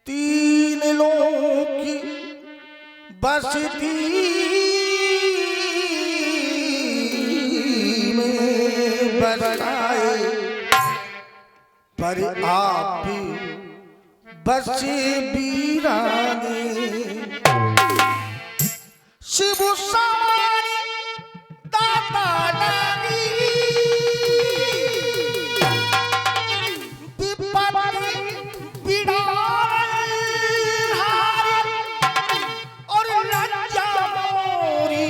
तीन लोगों की बसती में बसाए, पर आप भी बसे वीराने। शिव सवारी दाता लागी, विपत्ति बिड़ाल हारी, और लज्जा मोरी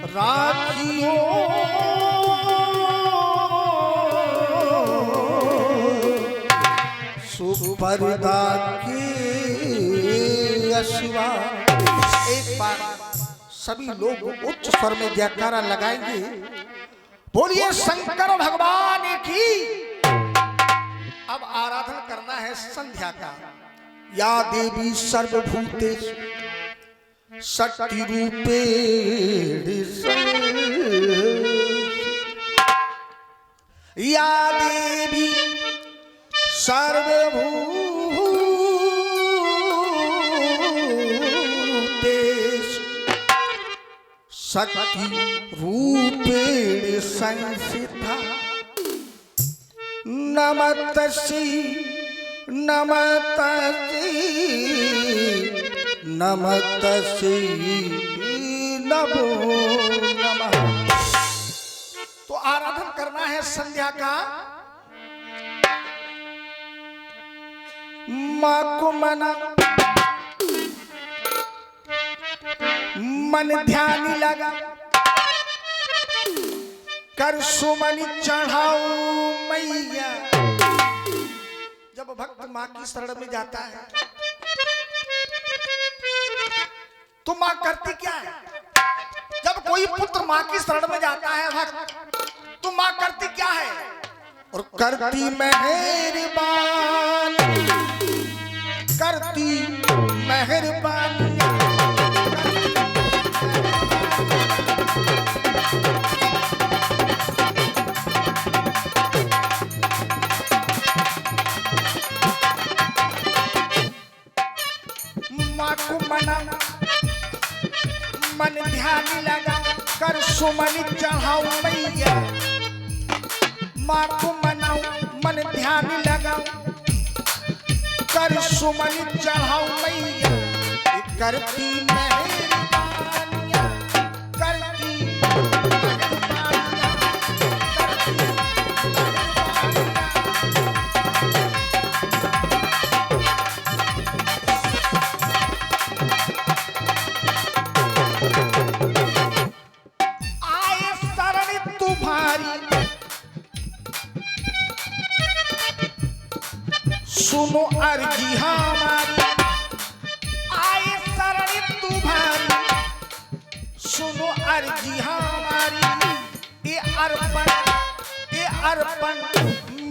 राखियो। सुपर्दा के अशिवा। एक बार सभी लोग उच्च स्वर में जयकारा लगाएंगे, बोलिए शंकर भगवान की। अब आराधना करना है संध्या का। या देवी सर्वभूतेषु शक्ति रूपेण, या देवी सर्वभूतेषु शक्ति रूपेण संस्थिता। नमस्तस्यै नमस्तस्यै नमस्तस्यै नमो नमः। तो आराधन करना है संध्या का। माँ को मना मन ध्यान लगा, कर सुमन चढ़ाओ मैया। जब भक्त माँ की शरण में जाता है तो माँ करती क्या है? जब कोई पुत्र माँ की शरण में जाता है भक्त, तो माँ करती क्या है? और करती मेहरबान, करती मेहरबान। माँ को मना मन ध्यान लगा, कर सुमन चढ़ाओ मैया। माँ को मनाओ मन ध्यान लगाओ, कर सुमन चढ़ाओ मैया। करती मेहरबानियां, करती आए शरण तुम्हारी, सुनो अर्जी हमारी। आए शरण तुम्हारी, सुनो अर्जी हमारी। ये अर्पण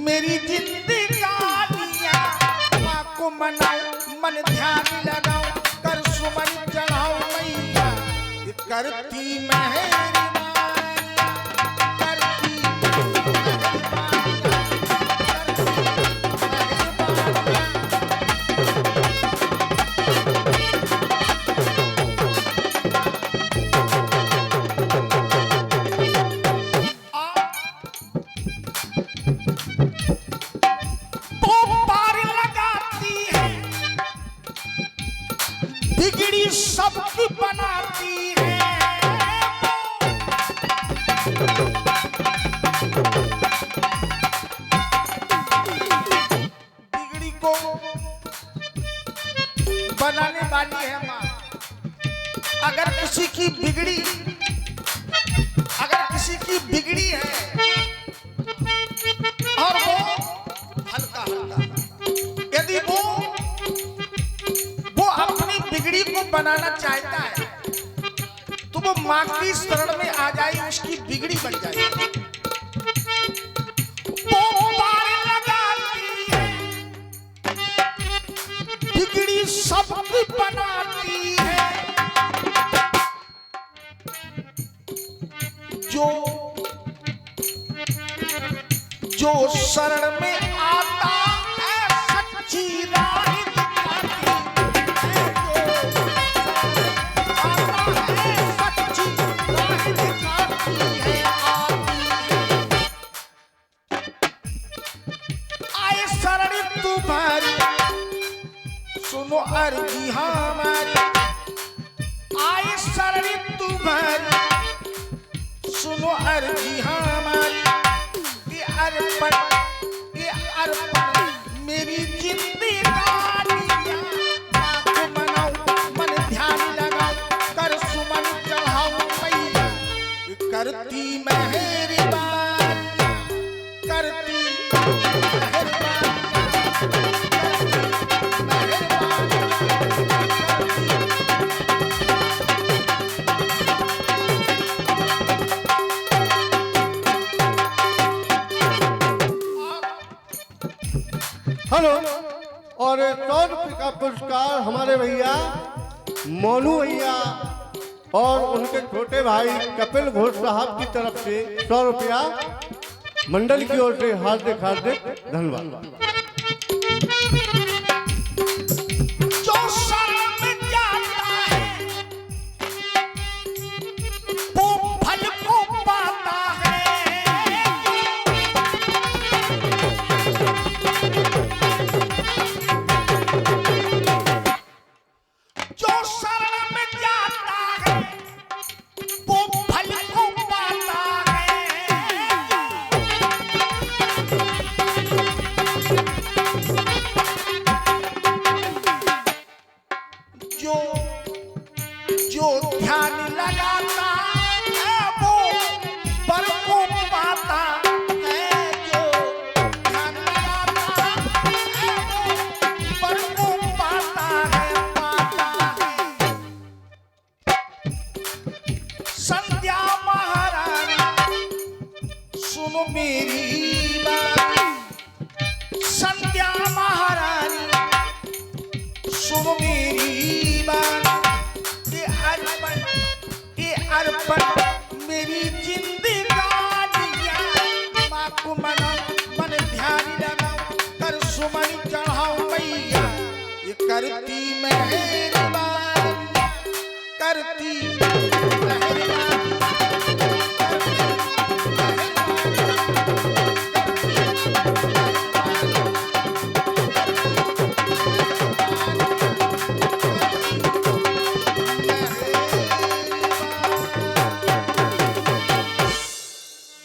मेरी जिंदगानियां। माँ को मनाओ मन ध्यान लगाओ, कर सुमन चढ़ाओ मैया। ये करती मेहरबानियां, करती बिगड़ी सबकी बनाती है। बिगड़ी को बनाने वाली है माँ। अगर किसी की बिगड़ी है और वो हल्का यदि वो अपनी बिगड़ी को बनाना चाहता है, तो वो माँ की शरण में आ जाए, उसकी बिगड़ी बन जाए। बिगड़ी सबकी बनाती है। जो शरण में आ तुम्हारी, सुनो अर्जी हमारी, आए शरण तुम्हारी, सुनो अर्जी हमारी, ये अर्पण मेरी जिंदगानी, आपको मनाऊं मन ध्यान लगाऊं, कर सुमन चढ़ाऊं मैया, करती मेहरबानी, करती मेहरबानी, हेलो। और 100 रुपये का पुरस्कार हमारे भैया मोनू भैया और उनके छोटे भाई कपिल घोष साहब की तरफ से 100 रुपया मंडल की ओर से हार्दिक हार्दिक धन्यवाद। जो शरण में जाता है वो फल को पाता है, जो शरण में जाता है वो फल को पाता है, जो जो ध्यान लगाता है वो बर को पाता है, जो ध्यान लगाता है वो बर को पाता है, पाता है। संध्या महारानी सुनो मेरी बात, संध्या महारानी सुनो मेरी बात, ये अर्पण मेरी जिंदगानी, माँ को मनाऊं मन ध्यान लगाऊं, कर सुमन चढ़ाऊं मैया, ये करती मेहरबानी, करती मेहरबानी,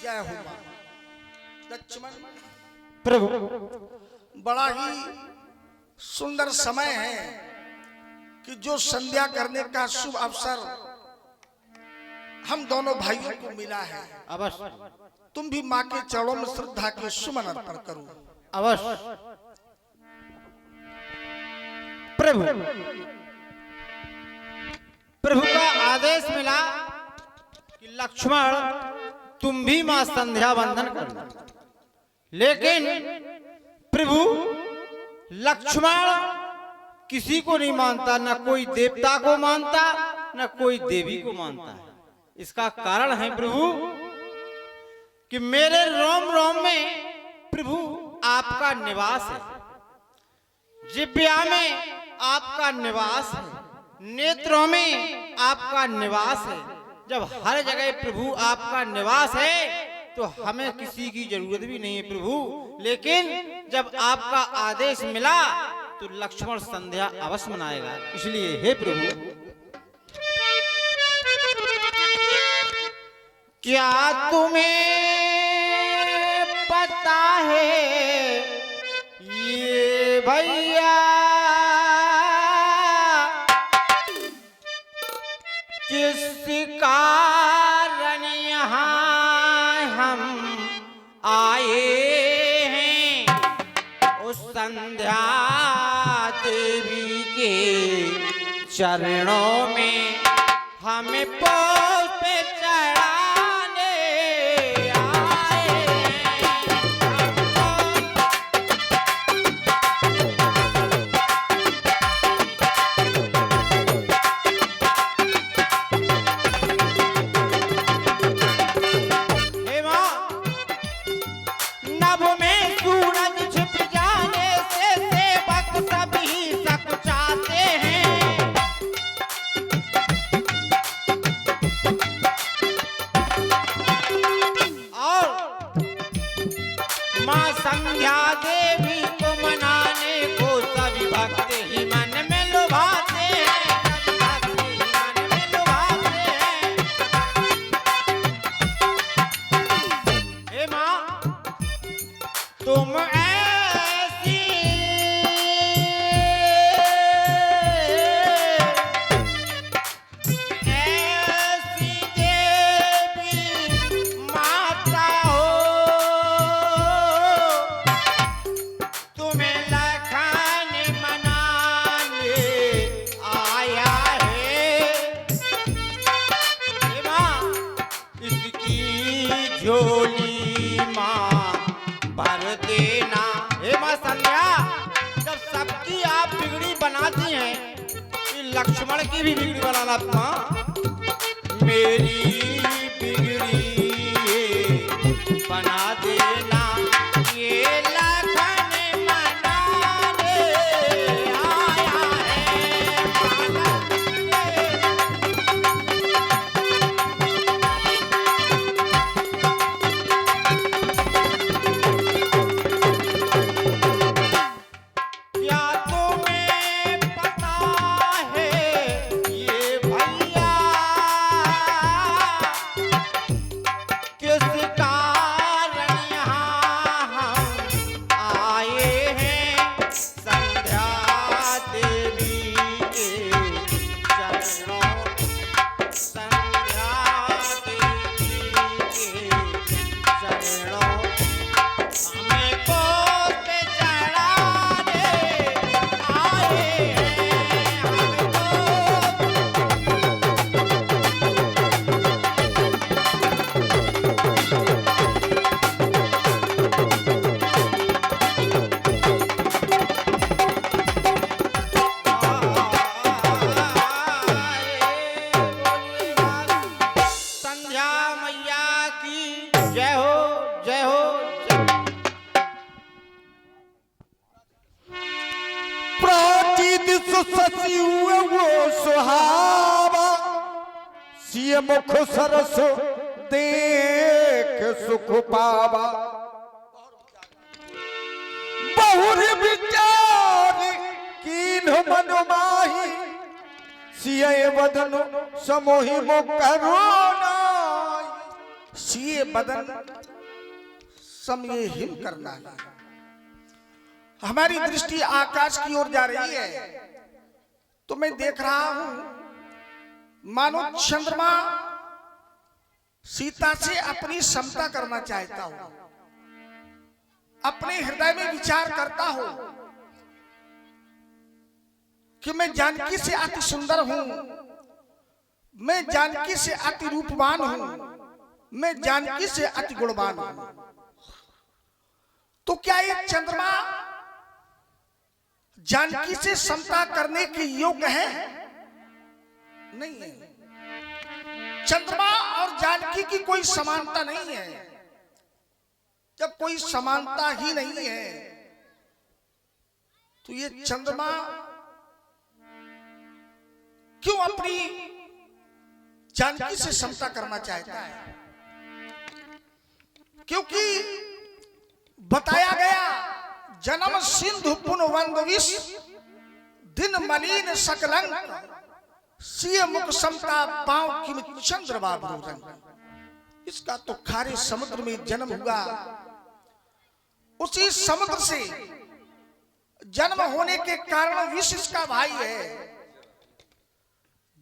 जय हो मां। लक्ष्मण प्रभु बड़ा ही सुंदर समय है कि जो संध्या करने का शुभ अवसर हम दोनों भाइयों को मिला है। अवश्य तुम भी माँ के चरणों में श्रद्धा के सुमन अर्पण करो। अवश्य। प्रभु प्रभु का आदेश मिला कि लक्ष्मण तुम भी मां संध्या वंदन करना, लेकिन प्रभु लक्ष्मण किसी को नहीं मानता, न कोई देवता को मानता न कोई देवी को मानता है। इसका कारण है प्रभु कि मेरे रोम रोम में प्रभु आपका निवास है, जिह्वा में आपका निवास है, नेत्रों में आपका निवास है। जब हर जगह प्रभु आपका निवास है तो हमें किसी की जरूरत भी नहीं है प्रभु। लेकिन जब आपका आदेश मिला तो लक्ष्मण संध्या अवश्य मनाएगा। इसलिए हे प्रभु, क्या तुम्हें पता है ये भैया किस कारण यहाँ हम आए हैं? उस संध्या देवी के चरणों में हमें पुष्प चढ़ाने आए मां संध्या देवी को मना बड़की भी बिगड़ी वाला ना माँ मेरी बिगड़ी बना देना ये लखन मनाने आया है क्या तुम्हें पता है ये भैया किस कारण यहाँ हम आए हैं संध्या देवी के चरणों संध्या देवी के चरणों हमें गोद चढ़ाने आए हैं संध्या मैया की जय हो जय हो प्राचीन सुससी हुए वो सुहावा सिय मुख सरस देख सुख पावा बहुर विचार कीन मन माही सिय बदन समोहि मुकरुणा सिय बदन समये हिम करना है। हमारी दृष्टि आकाश की ओर जा रही है तो मैं देख रहा हूं मानो चंद्रमा सीता से अपनी समता करना चाहता हूं, अपने हृदय में विचार करता हूं कि मैं जानकी से अति सुंदर हूं, मैं जानकी से अति रूपवान हूं, मैं जानकी से अति गुणवान हूं। तो क्या ये चंद्रमा जानकी से समता करने के योग्य है? नहीं है। चंद्रमा और जानकी की कोई समानता नहीं है। जब कोई समानता ही नहीं है तो ये चंद्रमा क्यों अपनी जानकी से समता करना चाहता है? क्योंकि बताया गया जन्म सिंधु पुनवंद विष दिन मलिन सकलंक सिय मुख समता पांव किम चंद्र बाबू रंग। इसका तो खारे समुद्र में जन्म हुआ, उसी समुद्र से जन्म होने के कारण विष इसका भाई है।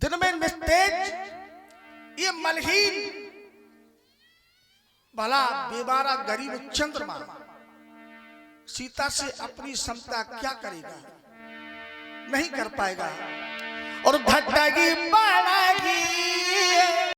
दिन में निस्तेज ये मलहीन भला बेबारा गरीब चंद्रमा सीता से अपनी समता क्या करेगा? नहीं कर पाएगा। और घटगी पड़गी